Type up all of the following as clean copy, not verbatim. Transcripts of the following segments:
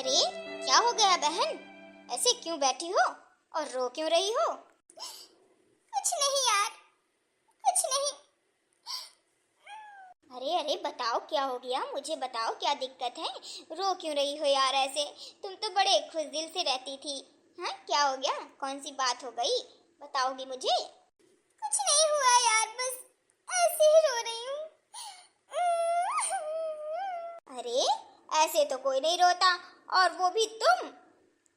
अरे क्या हो गया बहन, ऐसे क्यों बैठी हो और रो क्यों रही हो? कुछ नहीं यार, कुछ नहीं। अरे अरे बताओ क्या हो गया, मुझे बताओ क्या दिक्कत है, रो क्यों रही हो यार ऐसे? तुम तो बड़े खुश दिल से रहती थी। हाँ क्या हो गया, कौन सी बात हो गई, बताओगी मुझे? कुछ नहीं हुआ यार, बस ऐसे ही रो रही हूँ। अरे ऐसे तो कोई नहीं रोता, और वो भी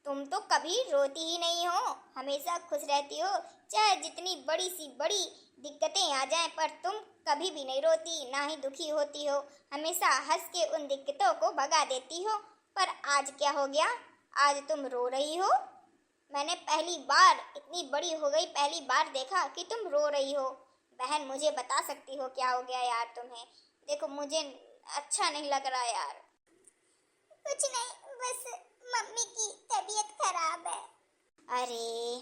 तुम तो कभी रोती ही नहीं हो, हमेशा खुश रहती हो। चाहे जितनी बड़ी सी बड़ी दिक्कतें आ जाएं, पर तुम कभी भी नहीं रोती, ना ही दुखी होती हो। हमेशा हंस के उन दिक्कतों को भगा देती हो। पर आज क्या हो गया, आज तुम रो रही हो? मैंने पहली बार, इतनी बड़ी हो गई, पहली बार देखा कि तुम रो रही हो। बहन मुझे बता सकती हो क्या हो गया यार तुम्हें? देखो मुझे अच्छा नहीं लग रहा यार। कुछ नहीं, बस मम्मी की तबीयत खराब है। अरे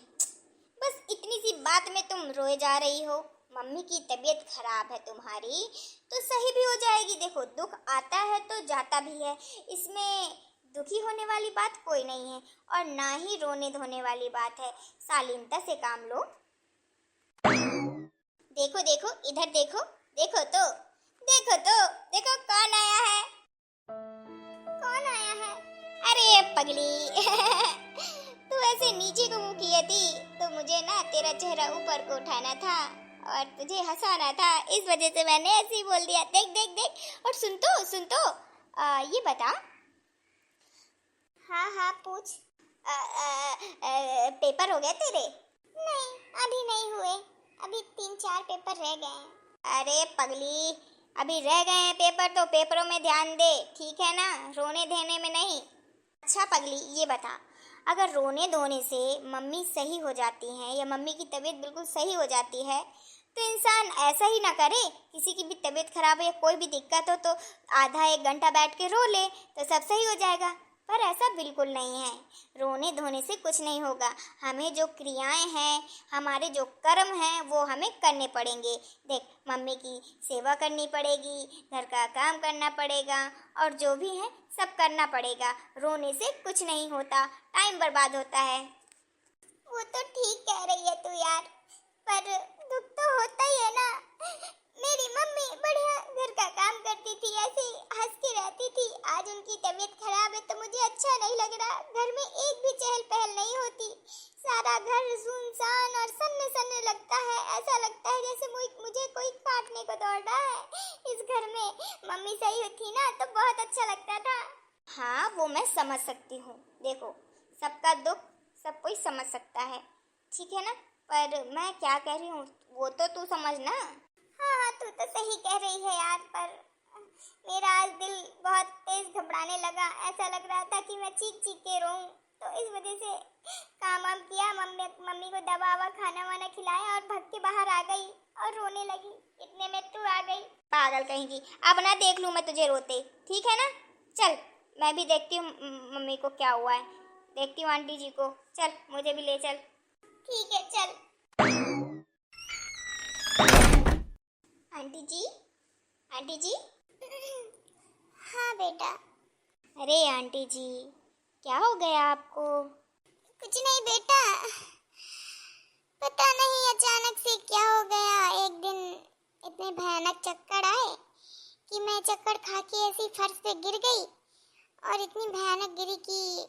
बस इतनी सी बात में तुम रोए जा रही हो? मम्मी की तबीयत खराब है तुम्हारी तो सही भी हो जाएगी। देखो दुख आता है तो जाता भी है, इसमें दुखी होने वाली बात कोई नहीं है, और ना ही रोने धोने वाली बात है। शालीनता से काम लो। देखो देखो इधर देखो, देखो तो, देखो तो, देखो कौन आया है। कौन आया है? अरे पगली तू ऐसे नीचे को मुंह किए थी तो मुझे ना तेरा चेहरा ऊपर को उठाना था और तुझे हंसाना था, इस वजह से मैंने ऐसे ही बोल दिया। देख देख देख, और सुन तो ये बता। हाँ हाँ पूछ। पेपर हो गए तेरे? नहीं, अभी नहीं हुए, अभी 3-4 पेपर रह गए हैं। अरे पगली, अभी रह गए हैं पेपर तो पेपरों में ध्यान दे, ठीक है ना, रोने धोने में नहीं। अच्छा पगली ये बता, अगर रोने धोने से मम्मी सही हो जाती हैं या मम्मी की तबीयत बिल्कुल सही हो जाती है तो इंसान ऐसा ही ना करे। किसी की भी तबीयत खराब है या कोई भी दिक्कत हो तो आधा एक घंटा बैठ के रो ले तो सब सही हो जाएगा, पर ऐसा बिल्कुल नहीं है। रोने धोने से कुछ नहीं होगा, हमें जो क्रियाएं हैं, हमारे जो कर्म हैं वो हमें करने पड़ेंगे। देख मम्मी की सेवा करनी पड़ेगी, घर का काम करना पड़ेगा, और जो भी है सब करना पड़ेगा। रोने से कुछ नहीं होता, टाइम बर्बाद होता है। वो तो ठीक कह रही है तू यार, पर दुख तो होता ही है ना। मेरी मम्मी बढ़िया घर का काम करती थी, ऐसे हंस के रहती थी। आज उनकी तबीयत खराब है तो मुझे अच्छा नहीं लग रहा। घर में एक भी चहल पहल नहीं होती, सारा घर सुनसान और सन्ने सन्ने लगता है। ऐसा लगता है जैसे मुझे कोई काटने को दौड़ रहा है। इस घर में मम्मी सही थी ना तो बहुत अच्छा लगता था। हाँ वो मैं समझ सकती हूँ, देखो सबका दुख सब कोई समझ सकता है, ठीक है ना, पर मैं क्या कह रही हूँ वो तो तू समझना। हाँ हाँ तू तो सही कह रही है यार, पर मेरा आज दिल बहुत तेज घबराने लगा। ऐसा लग रहा था कि मैं चीख चीख के रोऊं, तो इस वजह से काम वाम किया, मम्मी को दवा ववा खाना वाना खिलाया और भग के बाहर आ गई और रोने लगी। इतने में तू आ गई। पागल कहीं की, अब ना देख लूँ मैं तुझे रोते, ठीक है ना। चल मैं भी देखती हूँ मम्मी को क्या हुआ है, देखती हूँ आंटी जी को, चल मुझे भी ले चल। ठीक है चल। आंटी जी, आंटी जी। हाँ बेटा। अरे आंटी जी क्या हो गया आपको? कुछ नहीं बेटा, पता नहीं अचानक से क्या हो गया। एक दिन इतने भयानक चक्कर आए कि मैं चक्कर खा के ऐसी फर्श पे गिर गई, और इतनी भयानक गिरी कि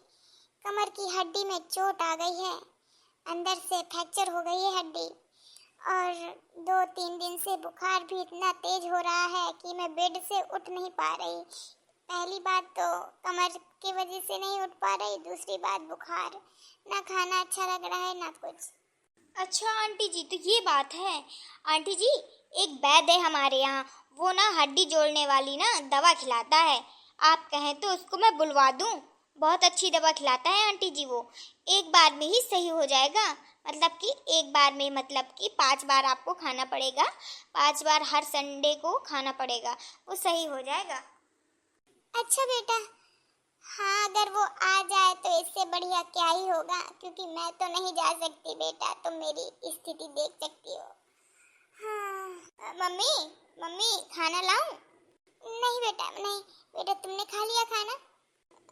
कमर की हड्डी में चोट आ गई है, अंदर से फ्रैक्चर हो गई है हड्डी। और 2-3 दिन से बुखार भी इतना तेज हो रहा है कि मैं बेड से उठ नहीं पा रही। पहली बात तो कमर की वजह से नहीं उठ पा रही, दूसरी बात बुखार, ना खाना अच्छा लग रहा है ना कुछ। अच्छा आंटी जी तो ये बात है। आंटी जी एक वैद्य है हमारे यहाँ, वो ना हड्डी जोड़ने वाली ना दवा खिलाता है, आप कहें तो उसको मैं बुलवा दूँ। बहुत अच्छी दवा खिलाता है आंटी जी, वो एक बार में ही सही हो जाएगा। मतलब कि एक बार में, मतलब कि 5 बार आपको खाना पड़ेगा, 5 बार हर संडे को खाना पड़ेगा, वो सही हो जाएगा। अच्छा बेटा, हाँ अगर वो आ जाए तो इससे बढ़िया क्या ही होगा, क्योंकि मैं तो नहीं जा सकती बेटा, तुम मेरी स्थिति देख सकती हो। हाँ मम्मी, मम्मी खाना लाऊं? नहीं बेटा नहीं। बेटा तुमने खा लिया खाना?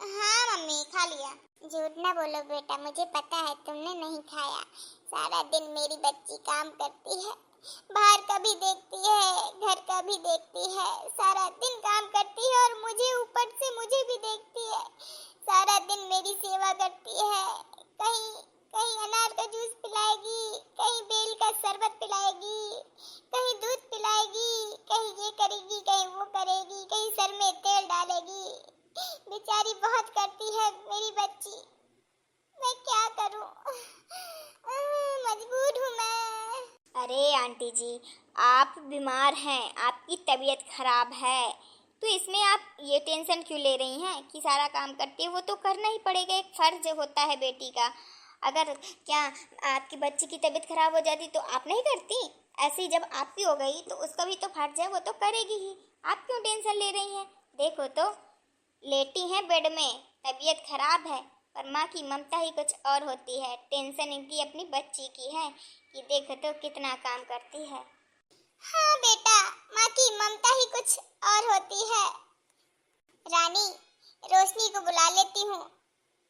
हाँ मम्मी, खा लिया। झूठ ना बोलो बेटा, मुझे पता है तुमने नहीं खाया। सारा दिन मेरी बच्ची काम करती है, बाहर का भी देखती है, घर का भी देखती है, सारा दिन काम करती है और मुझे ऊपर से मुझे भी देखती है। सारा दिन मेरी सेवा करती है। कहीं कहीं अनार का जूस पिलाएगी, कहीं बेल का शरबत पिलाएगी, कहीं दूध पिलाएगी, कहीं ये करेगी, कहीं वो करेगी, कहीं सर में तेल डालेगी। बेचारी बहुत करती है मेरी बच्ची। मैं क्या करूं? मजबूर हूं मैं। अरे आंटी जी, आप बीमार हैं, आपकी तबीयत खराब है, तो इसमें आप ये टेंशन क्यों ले रही हैं कि सारा काम करती है? वो तो करना ही पड़ेगा, एक फर्ज होता है बेटी का। अगर क्या आपकी बच्ची की तबीयत खराब हो जाती तो आप नहीं करती? ऐसे ही जब आपकी हो गई तो उसका भी तो फर्ज है, वो तो करेगी ही। आप क्यों टेंशन ले रही हैं? देखो तो, लेटी हैं बेड में, तबीयत खराब है, पर माँ की ममता ही कुछ और होती है। टेंशन इनकी अपनी बच्ची की है कि देखो तो कितना काम करती है। हाँ बेटा, माँ की ममता ही कुछ और होती है। रानी, रोशनी को बुला लेती हूँ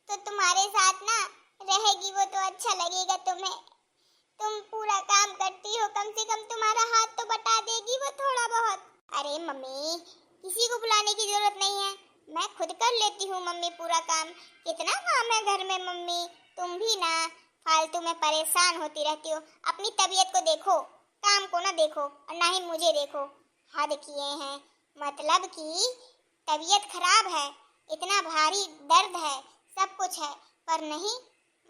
तो तुम्हारे साथ ना रहेगी, वो तो अच्छा लगेगा तुम्हें। तुम पूरा काम करती हो, कम से कम तुम्हारा हाथ तो बटा देगी वो थोड़ा बहुत। अरे मम्मी, किसी को बुलाने की जरूरत नहीं है, मैं खुद कर लेती हूँ मम्मी पूरा काम। कितना काम है घर में मम्मी, तुम भी ना फालतू में परेशान होती रहती हो। अपनी तबीयत को देखो, काम को ना देखो, और ना ही मुझे देखो। हद किए हैं, मतलब कि तबीयत खराब है, इतना भारी दर्द है, सब कुछ है, पर नहीं,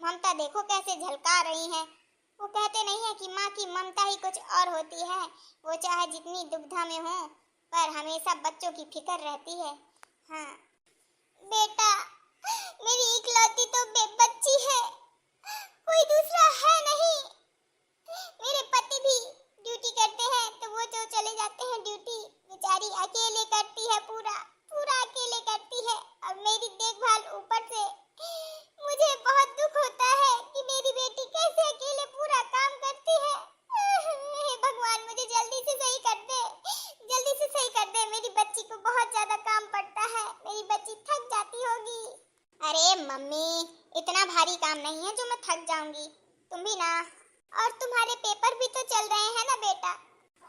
ममता देखो कैसे झलका रही है। वो कहते नहीं है कि माँ की ममता ही कुछ और होती है। वो चाहे जितनी दुविधा में हो, पर हमेशा बच्चों की फिक्र रहती है। हाँ बेटा, मेरी इकलौती तो बच्ची है, कोई दूसरा है नहीं। मेरे पति भी ड्यूटी करते हैं तो वो जो चले जाते हैं ड्यूटी, बेचारी अकेले करती है, पूरा पूरा अकेले करती है। और मेरी देखभाल ऊपर से, मुझे बहुत दुख होता है कि मेरी बेटी कैसे अकेले पूरा काम करती है। हे भगवान, मुझे जल्दी से सही कर दे, जल्दी से सही कर दे। मेरी बच्ची को बहुत ज्यादा काम पड़ता है, मेरी बच्ची थक जाती होगी। अरे मम्मी, इतना भारी काम नहीं है जो मैं थक जाऊंगी, तुम भी ना। और तुम्हारे पेपर भी तो चल रहे हैं ना बेटा?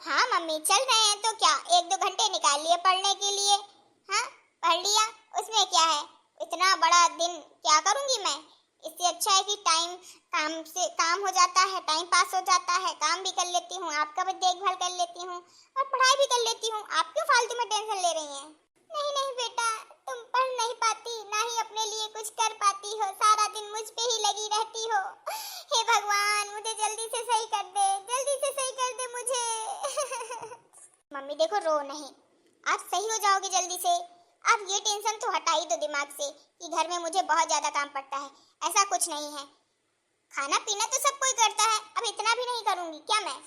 हाँ मम्मी, चल रहे हैं तो क्या, 1-2 घंटे निकाल लिए पढ़ने के लिए। हाँ, पढ़ लिया, उसमें क्या है, इतना बड़ा दिन क्या करूंगी मैं। इससे अच्छा है कि काम हो जाता है, टाइम पास हो जाता है, काम भी कर लेती हूँ, आपका भी देखभाल कर लेती हूँ और पढ़ाई भी कर लेती हूँ। आप क्यों फालतू में टेंशन ले रही हैं? नहीं नहीं बेटा, तुम पढ़ नहीं पाती, ना ही अपने लिए कुछ कर पाती हो, सारा दिन मुझ पे ही लगी रहती हो। हे भगवान, मुझे जल्दी से सही कर दे, जल्दी से सही कर दे मुझे। मम्मी देखो, रो नहीं, आप सही हो जाओगे जल्दी से। आप ये टेंशन तो हटा ही दो दिमाग से कि घर में मुझे बहुत ज्यादा काम पड़ता है। ऐसा कुछ नहीं है, खाना पीना तो सब कोई करता है, अब इतना भी नहीं करूंगी क्या मैं?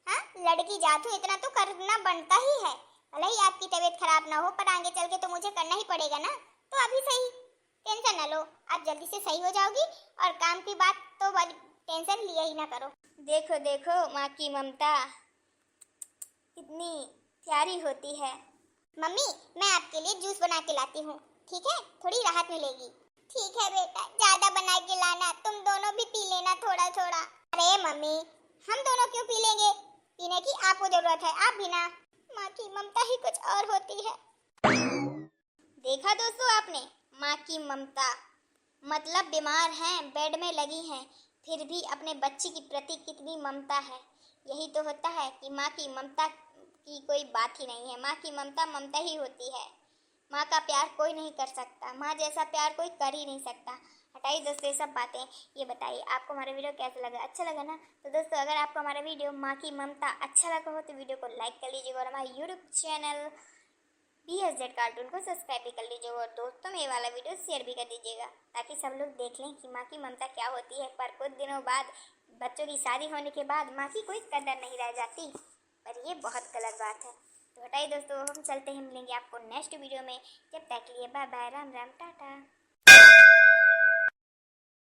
हाँ, लड़की जात हूँ, इतना तो करना बनता ही है। भले ही आपकी तबीयत खराब ना हो, पर आगे चल के तो मुझे करना ही पड़ेगा ना। तो अभी सही, टेंशन ना लो, आप जल्दी से सही हो जाओगी। और काम की बात तो टेंशन लिया ही ना करो। देखो देखो, माँ की ममता कितनी प्यारी होती है। मम्मी, मैं आपके लिए जूस बना के लाती हूँ, ठीक है? थोड़ी राहत मिलेगी। ठीक है बेटा, ज्यादा बना के लाना, तुम दोनों भी पी लेना थोड़ा थोड़ा। अरे मम्मी, हम दोनों क्यों पी लेंगे, पीने की आपको जरूरत है, आप भी ना। माँ की ममता ही कुछ और होती है। देखा दोस्तों आपने, माँ की ममता, मतलब बीमार हैं, बेड में लगी हैं, फिर भी अपने बच्ची की प्रति कितनी ममता है। यही तो होता है कि माँ की ममता की कोई बात ही नहीं है। माँ की ममता ममता ही होती है। माँ का प्यार कोई नहीं कर सकता, माँ जैसा प्यार कोई कर ही नहीं सकता। हटाइए दोस्तों ये सब बातें, ये बताइए आपको हमारा वीडियो कैसा लगा? अच्छा लगा ना? तो दोस्तों, अगर आपको हमारा वीडियो माँ की ममता अच्छा लगा हो तो वीडियो को लाइक कर लीजिएगा और हमारे यूट्यूब चैनल BSZ कार्टून को सब्सक्राइब भी कर लीजिएगा और दोस्तों में ये वाला वीडियो शेयर भी कर दीजिएगा, ताकि सब लोग देख लें कि माँ की ममता क्या होती है। पर कुछ दिनों बाद, बच्चों की शादी होने के बाद, माँ की कोई कदर नहीं रह जाती, पर ये बहुत गलत बात है। तो हटाइए दोस्तों, हम चलते हैं, मिलेंगे आपको नेक्स्ट वीडियो में। जब तक के लिए बाय बाय, राम राम, टाटा।